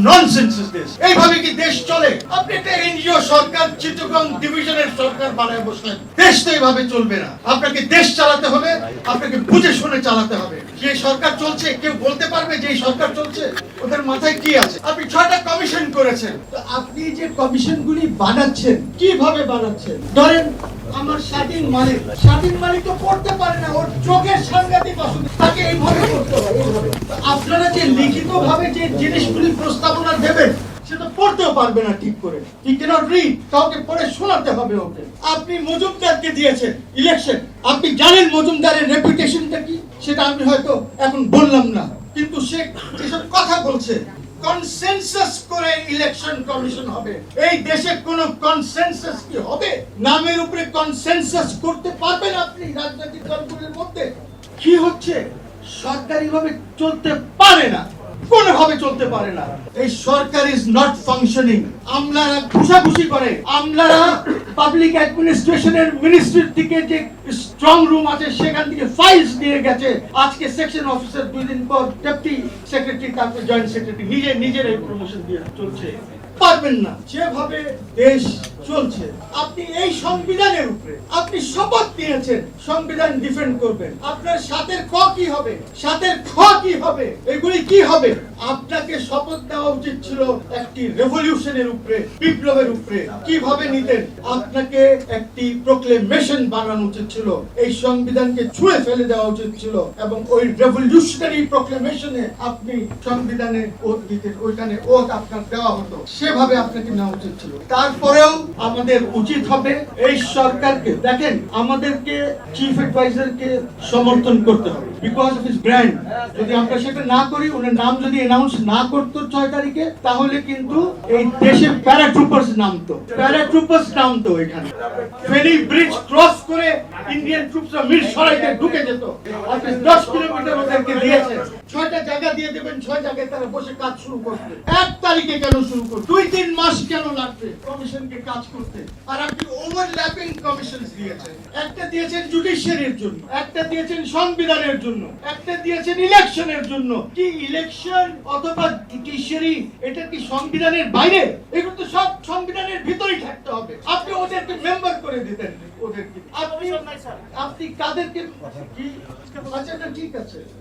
Nonsense দেশ। এইভাবে কি দেশ চলে? আপনি একটা এনজিও সরকার, চিটাগং ডিভিশনের সরকার বানায় বসলেন। দেশ তো এইভাবে চলবে না। আপনাকে দেশ চালাতে হলে আপনাকে বুঝে শুনে চালাতে হবে। যে সরকার চলছে, কেউ বলতে পারবে যে এই সরকার চলছে? ওদের মাথায় কি আছে? আপনি 6টা কমিশন করেছেন, তো আপনি যে কমিশনগুলি বানাচ্ছেন কিভাবে বানাচ্ছেন? ধরেন আমার স্বাধীন মালিক তো করতে পারে না, ওর চোখের সাংঘাতিক অসুবিধা, তাকে এইভাবে করতে হয়। আপনারা যে লিখিত ভাবে যে জিনিসগুলি প্রস্তাবনা দেবেন সেটা পড়তেও পারবে না ঠিক করে। হি ক্যানট রিড, কাউকে পড়ে শোনাতে হবে ওকে। আপনি মজুমদারকে দিয়েছেন ইলেকশন, আপনি জানেন মজুমদারের রেপুটেশনটা কি, সেটা আমি হয়তো এখন বললাম না, কিন্তু সে যেসব কথা বলছে, কনসেনসাস করে ইলেকশন কমিশন হবে। এই দেশে কোনো কনসেনসাস কি হবে? নামের উপরে কনসেনসাস করতে পারবেন আপনি রাজনৈতিক দলগুলোর মধ্যে? কি হচ্ছে? সরকারিভাবে চলতে পারে না, কোনোভাবে চলতে পারে না। এই সরকার ইজ নট ফাংশনিং। আমলারা ঘুষাঘুষি করে, আমলারা পাবলিক অ্যাডমিনিস্ট্রেশনের মিনিস্ট্রির থেকে যে স্ট্রং রুম আছে সেখান থেকে ফাইলস নিয়ে গেছে। আজকে সেকশন অফিসার, 2 দিন পর ডেপুটি সেক্রেটারি, তারপর জয়েন্ট সেক্রেটারি, নিজের এই প্রমোশন দিয়ে চলছে। পারবেন না যেভাবে দেশ চলছে। আপনি এই সংবিধানের উপরে আপনি শপথ নিয়েছেন সংবিধান ডিফেন্ড করবেন। আপনার সাথের ক কি হবে, সাথের খ কি হবে, এগুলি কি হবে? আপনাকে শপথ নেওয়া উচিত ছিল একটি রেভলিউশনের উপরে, বিপ্লবের উপরে। কিভাবে নিতেন? আপনাকে একটি প্রোক্লেমেশন বানানো উচিত ছিল, এই সংবিধানকে ছুঁড়ে ফেলে দেওয়া উচিত ছিল, এবং ওই রেভলিউশনারি প্রোক্লেমেশনে আপনি সংবিধানে ওত দিতেন, ওইখানে ওত আপনার দেওয়া হতো, সেভাবে আপনাকে নেওয়া উচিত ছিল। তারপরেও আমাদের উচিত হবে এই সরকারকে, দেখেন আমাদেরকে চিফ অ্যাডভাইজারকে সমর্থন করতে হবে বিকজ অফ হিজ ব্র্যান্ড। যদি আমরা সেটা না করি, ওনার নাম যদি অ্যানাউন্স না করতো 6 তারিখে, তাহলে কিন্তু এই দেশে প্যারাট্রুপার্স নামতো এখানে। ফেনী ব্রিজ ক্রস করে ইন্ডিয়ান ট্রুপসরা মিরসরাইতে ঢুকে যেত। আপনি 10 কিলোমিটার ওদেরকে দিয়েছেন, 6টা জায়গা দিয়ে দেবেন, 6 জায়গায় তারা বসে কাজ শুরু করবে। 1 তারিখে কেন শুরু করবে? 2-3 মাস কেন লাগবে কমিশনকে কাজ করতে? আর আপনি ওভারল্যাপিং কমিশনস দিয়েছেন। একটা দিয়েছেন জুডিশিয়ারির জন্য, একটা দিয়েছেন সংবিধানের জন্য, একটা দিয়েছেন ইলেকশনের জন্য। কি ইলেকশন অথবা জুডিশিয়ারি এটা কি সংবিধানের বাইরে? এগুলো তো সব সংবিধানের ভিতরেই থাকতে হবে। আপনি ওদেরকে মেম্বার করে দিতেন, ওদেরকে আপনি কাদেরকে কি? আচ্ছা ঠিক আছে।